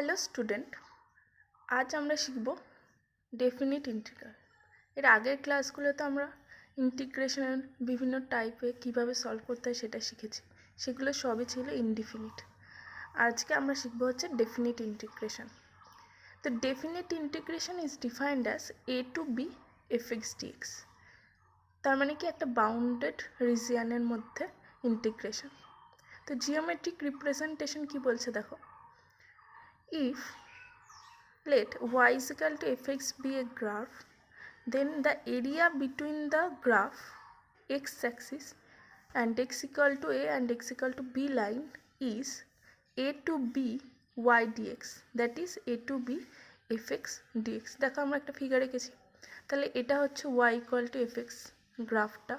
Hello student, আজ আমরা শিখব ডেফিনিট ইন্টিগ্রাল। এর আগের ক্লাসগুলোতে আমরা ইন্টিগ্রেশনের বিভিন্ন টাইপে কিভাবে সলভ করতে হয় সেটা শিখেছি। সেগুলো সবই ছিল ইনডিফিনিট। আজকে আমরা শিখব হচ্ছে ডেফিনিট ইন্টিগ্রেশন। তো definite integration is defined as a to b fx dx। তার মানে কি একটা বাউন্ডেড রিজিয়নের মধ্যে ইন্টিগ্রেশন। তো জিওমেট্রিক রিপ্রেজেন্টেশন কি বলছে দেখো, if let y is equal to fx be a graph, then the area between the graph x-axis and x equal to a and x equal to b line is a to b y dx, that is a to b fx dx। দেখো আমরা একটা figure এঁকেছি, তাহলে এটা হচ্ছে y equal to fx গ্রাফটা,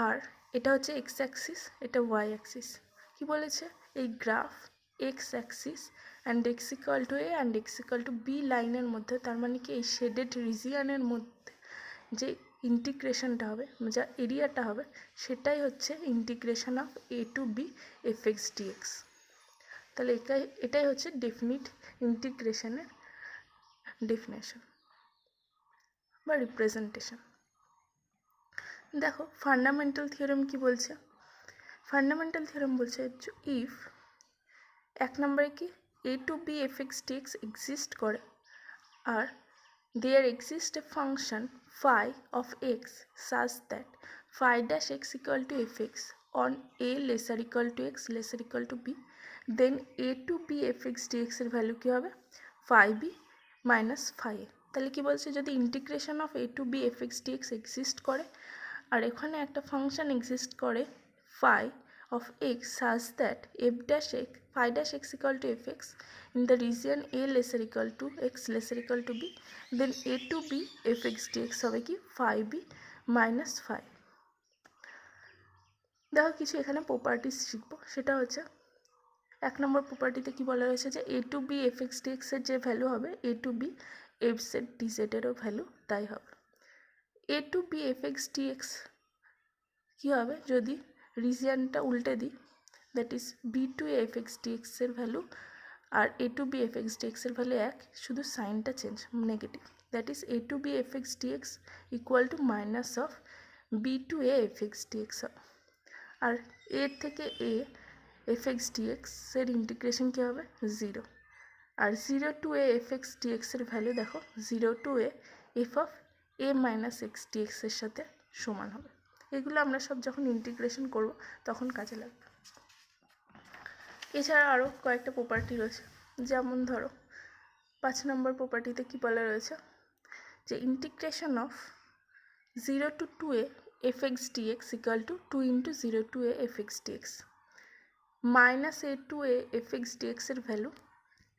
আর এটা হচ্ছে এক্স অ্যাক্সিস, এটা ওয়াই অ্যাক্সিস। কি বলেছে, এই graph x axis and x equal to a and x equal to b লাইনের মধ্যে, তার মানে কি এই শেডেড রিজিয়নের মধ্যে যে ইন্টিগ্রেশনটা হবে, যা এরিয়াটা হবে, সেটাই হচ্ছে integration of a to b f x dx. তাহলে এটাই হচ্ছে ডেফিনিট ইন্টিগ্রেশনের ডেফিনেশন বা রিপ্রেজেন্টেশন। দেখো ফান্ডামেন্টাল থিওরেম কি বলছে, ফান্ডামেন্টাল থিওরেম বলছে ইফ এক নম্বরে কি a to b f x dx exist করে আর there exist a function phi of x such that phi dash x equal to f x on a lesser equal to x lesser equal to b, then a to b f x dx এর value কী হবে, phi b minus phi a. তাহলে কি বলছে, যদি integration of a to b f x dx exist করে আর এখানে একটা ফাংশন এক্সিস্ট করে phi of x such that f dash x phi dash x equal to fx in the region a lesser equal to x lesser equal to b, then a to b fx dx হবে কি phi b minus phi। দেখো কিছু এখানে properties শিখবো, সেটা হচ্ছে এক নম্বর প্রপার্টিতে কি বলা হয়েছে যে a to b f x dx এর যে ভ্যালু হবে a to b f z d জেডেরও ভ্যালু তাই হবে। A to b f x dx কী হবে যদি রিজিয়নটা উল্টে দিই, that is b to f x ডিএক্সের ভ্যালু আর a to b f x ডিএক্সের ভ্যালু এক, শুধু সাইনটা change negative, that is a to b f x dx equal to minus of B two a f x dx হবে। আর এর থেকে এ এফ এক্স ডিএক্সের ইন্টিগ্রেশন কী হবে, জিরো। আর zero to a f x ডিএক্সের ভ্যালু দেখো zero to a f of a minus x ডিএক্সের সাথে সমান হবে। এগুলো আমরা সব যখন ইন্টিগ্রেশন করব তখন কাজে লাগবে। এছাড়া আরও কয়েকটা প্রপার্টি রয়েছে, যেমন ধরো 5 নম্বর প্রপার্টিতে কি বলা রয়েছে যে integration of 0 to 2a f x dx equal to 2 into 0 to a f x dx minus a to a f x ডিএক্সের ভ্যালু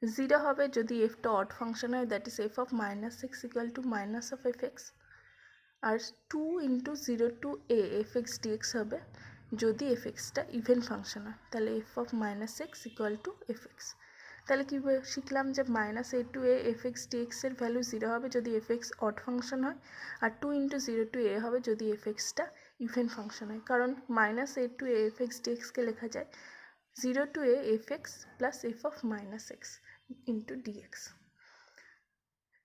0 হবে যদি এফটা অড ফাংশন হয়, that is f of minus x equal to minus of f x, আর 2 into 0 to a f x dx হবে যদি f এক্সটা even function হয়, তাহলে f of minus x equal to f x. তাহলে কী শিখলাম যে minus a to a f x ডিএক্সের ভ্যালু 0 হবে যদি এফ এক্স অড ফাংশন হয়, আর 2 ইন্টু 0 to a হবে যদি এফ এক্সটা ইভেন ফাংশন হয়, কারণ minus a to a f x ডিএক্সকে লেখা যায় 0 to a f x plus f of minus x into dx.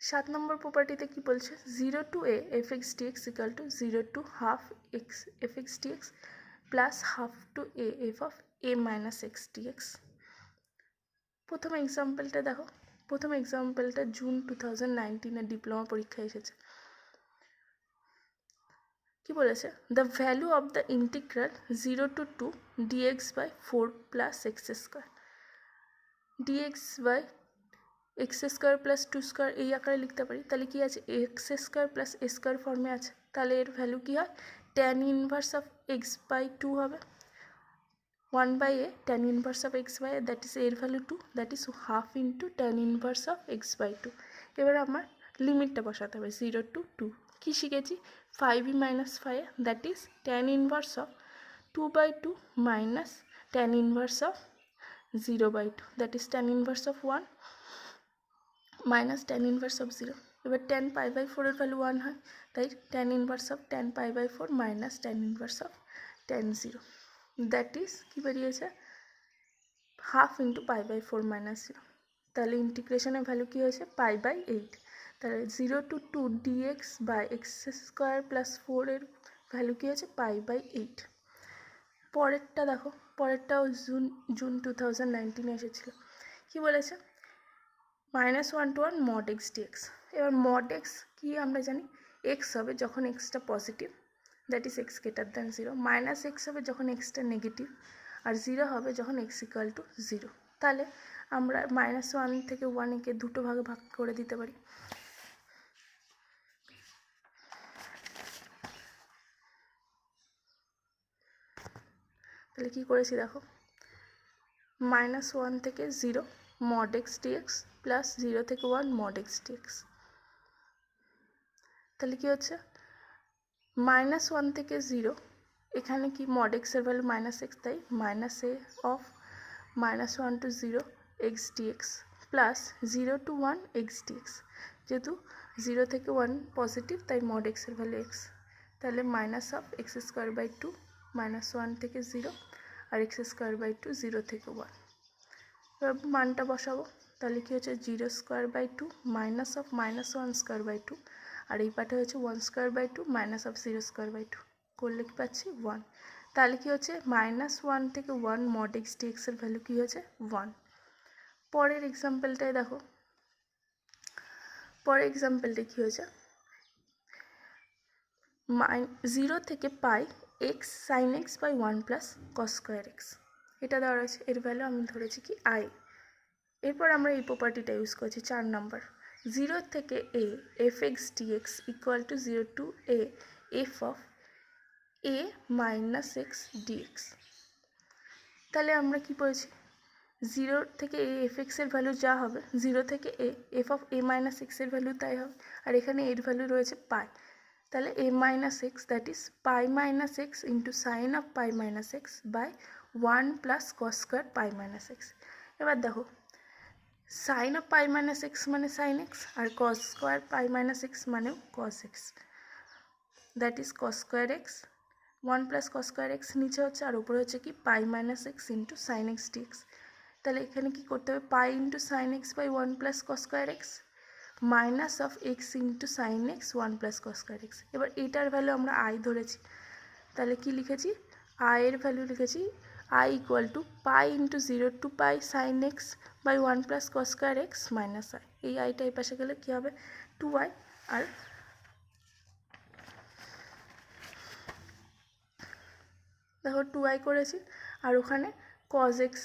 7 নম্বর প্রপার্টিতে কি বলছে, 0 to a f x dx equal to 0 to half x f x dx plus half to a f of a minus x dx. প্রথম এক্সাম্পলটা দেখো, প্রথম এক্সাম্পলটা June 2019 diploma পরীক্ষায় এসেছে। কি বলেছে, the value of the integral 0 to 2 dx by 4 plus x square, dx by x square plus 2 square এই আকারে লিখতে পারি। তাহলে কি আছে, x square plus a square ফর্মে আছে, তাহলে এর ভ্যালু কী হয়, tan inverse of x by 2 হবে, 1 by a tan inverse of x by a, that is এর value 2, that is half into tan inverse of x by 2। এবার আমার লিমিটটা বসাতে হবে 0 to 2। কী শিখেছি, 5e minus 5, that is tan inverse of 2 by 2 minus tan inverse of 0 by 2, that is tan inverse of 1 minus tan inverse of 0। এবার tan pi by 4 এর value 1 হয়, তাই tan inverse of tan pi by 4 minus tan inverse of tan 0। That is কী বেরিয়েছে 1/2 × π/4 - 0। তাহলে ইন্টিগ্রেশনের value কী হয়েছে π/8। তাহলে 0 to 2 dx বাই x² + 4 এর ভ্যালু কী হয়েছে π/8। পরেরটা দেখো, পরেরটাও জুন 2019 এসেছিলো। কী বলেছে -1 to 1 mod x dx। এবার mod x কি আমরা জানি x হবে যখন xটা positive, that is x > 0, -x হবে যখন xটা নেগেটিভ, আর 0 হবে যখন x = 0। তাহলে আমরা -1 থেকে 1 একে দুটো ভাগে ভাগ করে দিতে পারি। তাহলে কী করেছি দেখো, -1 থেকে 0 mod x dx প্লাস 0 থেকে 1 mod x dx। তাহলে কী হচ্ছে -1 থেকে 0, এখানে কি mod x এর ভ্যালু -x, তাই -a of -1 to 0 x dx plus 0 to 1 x dx। যেহেতু 0 থেকে 1 পজিটিভ তাই mod x এর ভ্যালু x। তাহলে -(x²/2) -1 থেকে 0 আর x²/2 0 থেকে 1। এবার মানটা বসাবো, তাহলে কী হচ্ছে 0²/2 -(-1²/2) আর এই পাটে হচ্ছে 1²/2 -(0²/2) করলে কি পাচ্ছি 1। তাহলে কী হচ্ছে -1 থেকে 1 mod x dx এর ভ্যালু কী হয়েছে 1। পরের এক্সাম্পলটায় দেখো, পরের এক্সাম্পলটা কী হয়েছে 0 থেকে pi x sin x by 1 plus cos² x। এটা দেওয়া রয়েছে, এর ভ্যালু আমি ধরেছি কি i। এরপর আমরা এই প্রপার্টিটা ইউজ করছি 4 নম্বর, 0 থেকে a f(x) dx = 0 to a f of a minus x dx। তাহলে আমরা কি পড়েছি 0 থেকে a f(x) এর ভ্যালু যা হবে 0 থেকে a f of a minus x এর ভ্যালু তাই হবে, আর এখানে এর ভ্যালু রয়েছে পাই। তাহলে a minus x, that is pi minus x into sine of pi minus x by 1 plus cos² pi minus x. এবার দেখো sine of pi minus x মানে সাইন এক্স, আর cos² পাই মাইনাস এক্স মানেও cos x, that is cos² x 1 plus cos² x নিচে হচ্ছে, আর উপরে হচ্ছে কি pi minus x into sine x dx. তাহলে এখানে কি করতে হবে pi into sine x by 1 plus cos² x minus of x into sine x 1 plus cos² x। এবার এটার ভ্যালু আমরা আই ধরেছি, তাহলে কি লিখেছি আয়ের ভ্যালু লিখেছি i = pi into 0 to pi sine x by 1 plus cos² x minus i. এই আইটা এই পাশে গেলে কী হবে 2i, আর দেখো 2i করেছি, আর ওখানে cos x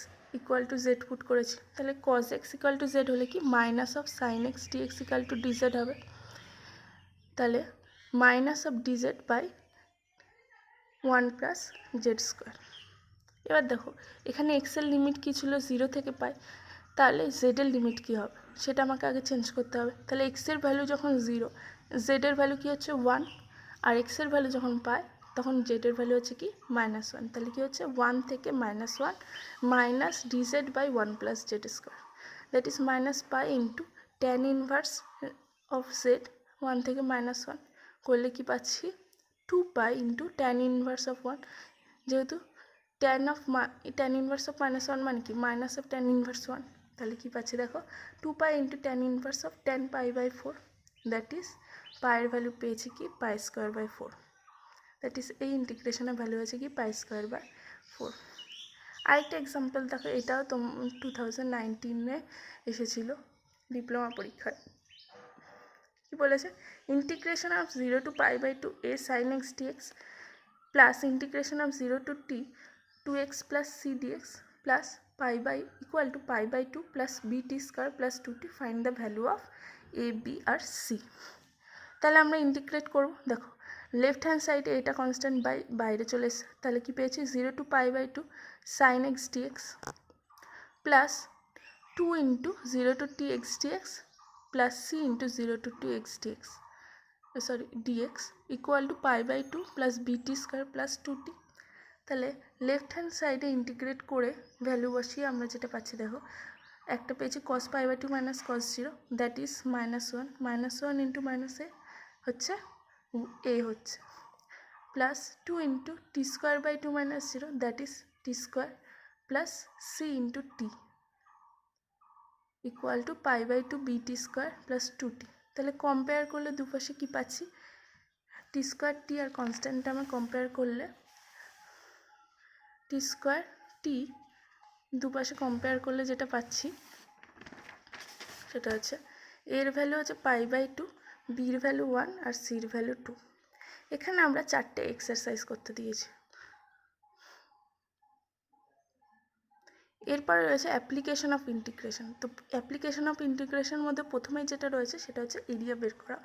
= z পুট করেছি। তাহলে cos x = z হলে কি minus of sine x dx = dz হবে। তাহলে minus of dz by 1 plus z²। এবার দেখো এখানে এক্সের লিমিট কী ছিল 0 থেকে পাই, তাহলে জেডের লিমিট কী হবে সেটা আমাকে আগে চেঞ্জ করতে হবে। তাহলে এক্সের ভ্যালু যখন 0, জেডের ভ্যালু কী হচ্ছে 1, আর এক্সের ভ্যালু যখন পাই তখন জেডের ভ্যালু হচ্ছে কি -1। তাহলে কি হচ্ছে 1 থেকে -1 minus dz by 1 plus z², that is minus pi into tan inverse of z 1 থেকে -1 করলে কি পাচ্ছি 2 pi into tan inverse of 1, যেহেতু tan ইনভার্স অফ -1 মানে কি মাইনাস অফ tan ইনভার্স 1। তাহলে কি পাচ্ছি দেখো 2 pi into tan inverse of tan π/4, that is পায়ের ভ্যালু পেয়েছি কি π²/4, দ্যাট ইজ এই ইন্টিগ্রেশনের ভ্যালু হয়েছে কি π²/4। আরেকটা এক্সাম্পল দেখো, এটাও 2019-এ এসেছিলো ডিপ্লোমা পরীক্ষায়। কি বলেছে integration of 0 to π/2 a sin x dx plus integration of 0 to t 2x plus c dx plus π/2 plus bt² plus 2t, find the value of a b আর c। তাহলে আমরা ইন্টিগ্রেট করব, দেখো লেফট হ্যান্ড সাইডে এটা constant বাইরে চলে এসে, তাহলে কি পেয়েছি 0 to π/2 sin x dx plus 2 into 0 to t x dx plus c into 0 to t x dx dx equal to π/2 plus bt² plus 2t। তাহলে লেফট হ্যান্ড সাইডে ইন্টিগ্রেট করে ভ্যালু বসিয়ে আমরা যেটা পাচ্ছি দেখো, একটা পেয়েছি cos π/2 minus cos 0, that is -1 into -a হচ্ছে a হচ্ছে, plus 2 into t² by 2 minus 0, that is t square plus c into T equal to pi by two b t square plus two t. তাহলে compare করলে দুপাশে কী পাচ্ছি, t square t আর constant টার্মে compare করলে t square টি দুপাশে compare করলে যেটা পাচ্ছি সেটা হচ্ছে এর ভ্যালু হচ্ছে পাই বাই টু, বির ভ্যালু 1 আর সির ভ্যালু 2। এখানে আমরা 4টে এক্সারসাইজ করতে দিয়েছি। এরপরে রয়েছে অ্যাপ্লিকেশন অফ ইন্টিগ্রেশন। তো অ্যাপ্লিকেশন অফ ইন্টিগ্রেশনের মধ্যে প্রথমেই যেটা রয়েছে সেটা হচ্ছে এরিয়া বের করা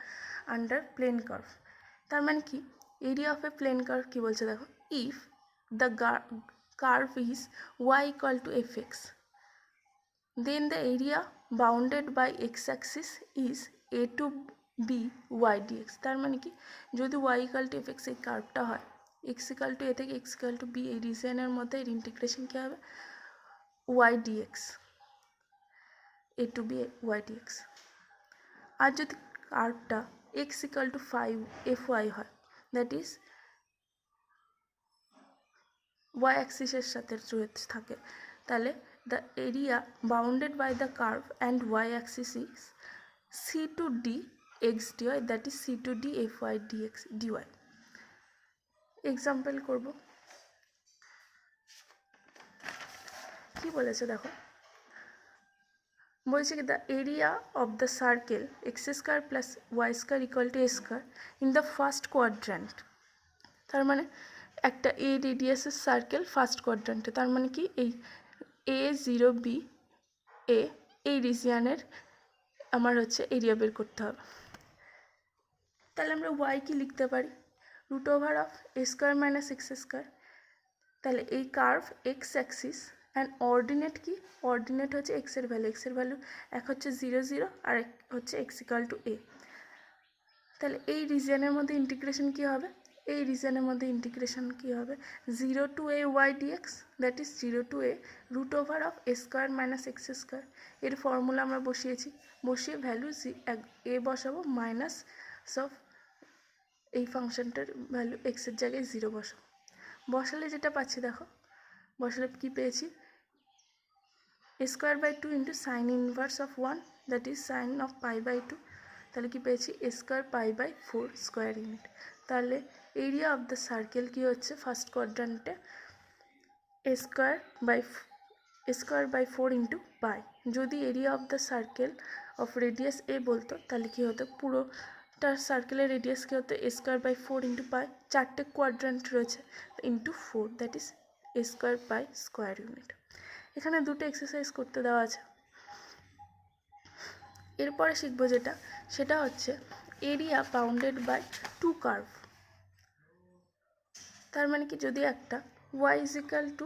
আন্ডার প্লেন কার্ভ। তার মানে কি, area of a plane curve কী বলছে দেখো, if the curve is y equal to f x then the area bounded by x-axis is a to b y dx। তার মানে কি, যদি y equal to fx এই কার্ভটা হয়, x equal to a থেকে x equal to b এই রিজিয়নের মধ্যে এর ইন্টিগ্রেশন কী হবে, y dx, a to b y dx। আর যদি কার্ভটা x equal to 5 fy হয়, দ্যাট ইজ y অ্যাক্সিসের সাথে থাকে, তাহলে the area bounded by the curve and y-axis is c to d x dy, that is c to d fy dx dy। Example করব, কি বলেছে দেখো, বলছে কি, the area of the circle x square plus y square equal to a square in the first quadrant. তার মানে একটা এ রেডিয়াসের circle first কোয়াড্র্যান্টে, তার মানে কি এই A0 B এ এই রিজিয়ানের আমার হচ্ছে এরিয়া বের করতে হবে। তাহলে আমরা ওয়াই কি লিখতে পারি, root over of a square minus x square. তাহলে এই curve x axis and ordinate কি, অর্ডিনেট হচ্ছে এক্সের ভ্যালু এক হচ্ছে 0 0 আর এক হচ্ছে এক্স ইকুয়াল টু এ। তাহলে এই রিজিয়নের মধ্যে ইন্টিগ্রেশন কী হবে, এই রিজিয়নের মধ্যে ইন্টিগ্রেশন কী হবে, 0 to a y dx, that is 0 to a root over of a square minus x square. এর ফর্মুলা আমরা বসিয়ে ভ্যালু এ বসাবো মাইনাস অফ এই ফাংশনটার ভ্যালু এক্সের জায়গায় 0 বসালে যেটা পাচ্ছি দেখো, বসালে কী পেয়েছি, a square by 2 into sine inverse of 1, that is sine of pi by 2। তাহলে কি পেয়েছি, a square pi by 4 square unit. তাহলে এরিয়া অফ দ্য সার্কেল কী হচ্ছে ফার্স্ট কোয়াড্র্যান্টে, a square by 4 into pi. যদি area of the circle of radius a বলতো তাহলে কী হতো, পুরোটা সার্কেলের রেডিয়াস কী হতো, a square by 4 into pi. 4টে কোয়াড্র্যান্ট রয়েছে, into 4, that is A square pi square unit. এখানে দুটো এক্সারসাইজ করতে দেওয়া আছে। এরপরে শিখবো যেটা, সেটা হচ্ছে area bounded by two curve. তার মানে কি, যদি একটা y is equal to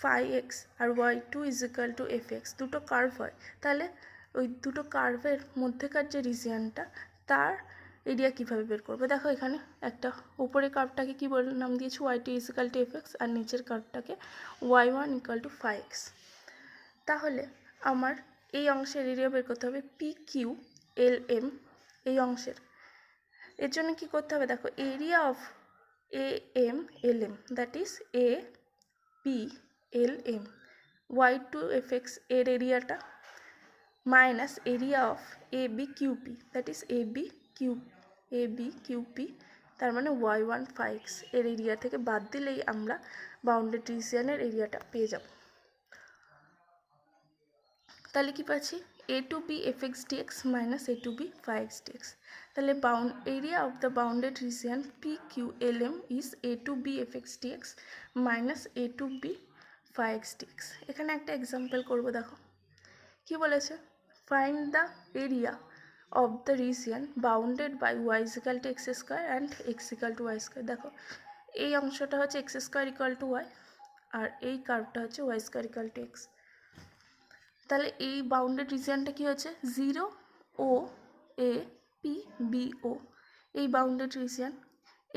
5x আর y2 is equal to fx দুটো কার্ভ হয়, তাহলে ওই দুটো কার্ভের মধ্যেকার যে রিজিয়নটা তার এরিয়া কীভাবে বের করবে। দেখো এখানে একটা উপরে কার্ভটাকে কী বলে নাম দিয়েছি, y2 is equal to fx আর নিচের কার্ভটাকে y1 ইকাল টু 5x। তাহলে আমার এই অংশের এরিয়া বের করতে হবে PQLM এই অংশের। এর জন্য কী করতে হবে দেখো, area of AMLM, that is APLM, y2 fx এর এরিয়াটা minus area of ABQP, that is ABQP, তার মানে y1 5x এর এরিয়া থেকে বাদ দিলেই আমরা বাউন্ডেড রিজিয়নের এরিয়াটা পেয়ে যাব। তাহলে কি পাচ্ছি, a to b fx dx minus a to b 5x dx। তাহলে area of the bounded region PQLM is a to b fx dx minus a to b 5x dx। এখানে একটা এক্সাম্পল করব, দেখো কি বলেছে, find the area of the region bounded by y is equal to x square and x equal to y square. দেখো এই অংশটা হচ্ছে x square equal to y আর এই কার্ভটা হচ্ছে y square equal to x। তাহলে এই বাউন্ডেড রিজিয়নটা কী হচ্ছে, 0 ও এ পি বি ও এই বাউন্ডেড রিজিয়ন,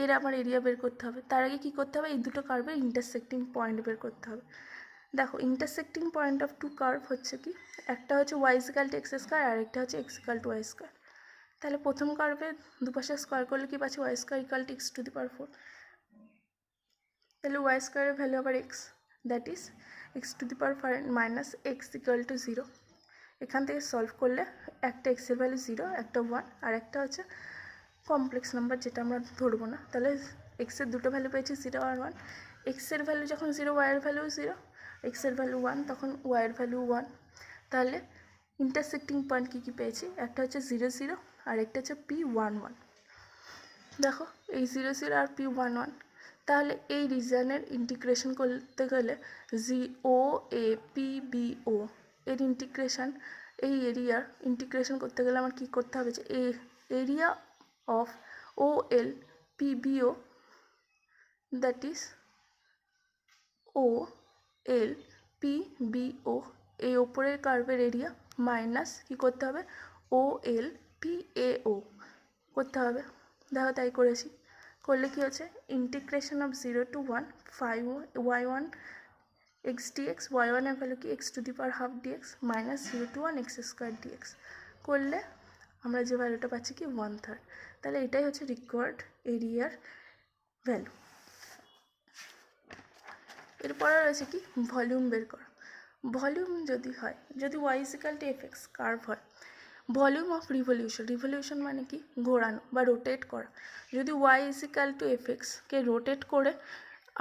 এর আমার এরিয়া বের করতে হবে। তার আগে কী করতে হবে, এই দুটো কার্ভের ইন্টারসেক্টিং পয়েন্ট বের করতে হবে। দেখো intersecting point of two curve হচ্ছে কি, একটা হচ্ছে y is equal to x square আর একটা হচ্ছে x equal to y স্কোয়ার। তাহলে প্রথম কার্ভে দুপাশে স্কোয়ার করলে কি পাচ্ছি, y square equal to x to the power 4। তাহলে y স্কোয়ারের ভ্যালু আবার x, that is x to the power minus x equal to 0। এখান থেকে সলভ করলে একটা এক্সের ভ্যালু 0, একটা 1, আর একটা হচ্ছে কমপ্লেক্স নাম্বার যেটা আমরা ধরবো না। তাহলে এক্সের দুটো ভ্যালু পেয়েছি 0 আর 1। এক্সের ভ্যালু যখন 0, ওয়াইয়ের ভ্যালু 0, এক্সের ভ্যালু 1, তখন ওয়াইয়ের ভ্যালু 1। তাহলে ইন্টারসেক্টিং পয়েন্ট কী কী পেয়েছি, একটা হচ্ছে 0 0 আর একটা হচ্ছে P11। দেখো এই 0 0 আর P11, তাহলে এই রিজনের ইন্টিগ্রেশন করতে গেলে OAPBO এর ইন্টিগ্রেশন, এই এরিয়ার ইন্টিগ্রেশন করতে গেলে আমার কী করতে হবে, যে area of OLPBO that is OLPBO এই ওপরের কার্ভের এরিয়া মাইনাস কী করতে হবে, OLPAO করতে হবে। দেখো তাই করেছি। করলে কী হচ্ছে, integration of 0 to 1 5y1 x dx, y1 এর ভ্যালু কি x to the power half dx minus 0 to 1 x square dx করলে আমরা যে ভ্যালুটা পাচ্ছি কি 1/3। তাহলে এটাই হচ্ছে রিকোয়ার্ড এরিয়ার ভ্যালু। এরপরে রয়েছে কি, ভলিউম বের করা। ভলিউম যদি হয়, যদি y equal two fx curve হয়, ভলিউম অফ রিভলিউশন মানে কি, ঘোরানো বা রোটেট করা। যদি y ইকুয়াল টু fx কে রোটেট করে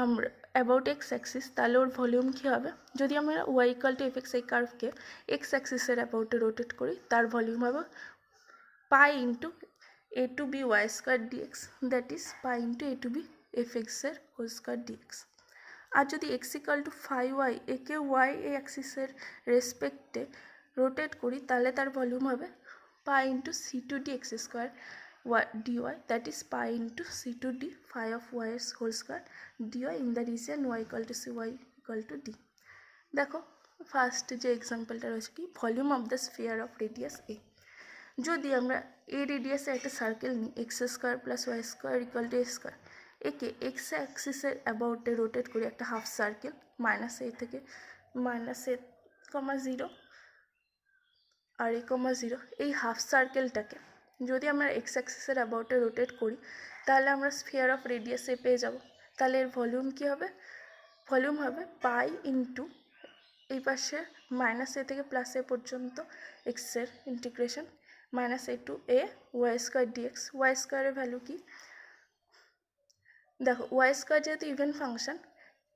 আমরা অ্যাবাউট এক্স অ্যাক্সিস, তাহলে ওর ভলিউম কী হবে, যদি আমরা y ইকুয়াল টু fx এই কার্ভকে এক্স অ্যাক্সিসের অ্যাবাউটে রোটেট করি, তার ভলিউম হবে pi into a to b y square dx, that is pi into a to b fx-এর হোল স্কোয়ার ডিএক্স। আর যদি x ইকুয়াল টু 5y একে y অ্যাক্সিসের রেসপেক্টে রোটেট করি, তাহলে তার ভলিউম হবে pi into c to d x square dy, that is pi into c to d phi of y এর whole square dy in the region y equal to c, y equal to d. দেখো first যে এক্সাম্পলটা রয়েছে কি, volume of the sphere of radius a. যদি আমরা a রেডিয়াসে একটা সার্কেল নিই x square plus y square equal to a square, একে এক্স অ্যাক্সিসের অ্যাবাউটে রোটেট করি একটা হাফ সার্কেল মাইনাস এ থেকে -a, 0 আর a, 0, এই হাফ সার্কেলটাকে যদি আমরা এক্স অ্যাক্সিসের অ্যাবাউটে রোটেট করি, তাহলে আমরা স্ফিয়ার অফ রেডিয়াস এ পেয়ে যাব। তাহলে এর ভলিউম কী হবে, ভলিউম হবে পাই ইন্টু এই পাশে -a থেকে +a পর্যন্ত এক্সের integration -a to a y square dx. Y স্কোয়ারের ভ্যালু কি, দেখো ওয়াই স্কোয়ার যেহেতু ইভেন ফাংশন,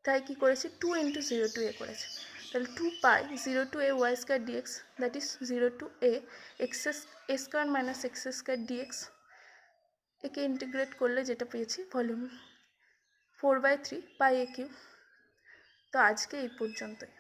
তাই কী করেছি 2 × 0 to a করেছি। তাহলে 2 pi 0 to a y square dx, that is 0 to a x square minus x square dx. একে ইন্টিগ্রেট করলে যেটা পেয়েছি ভলিউম 4/3 পাই a কিউব। তো আজকে এই পর্যন্তই।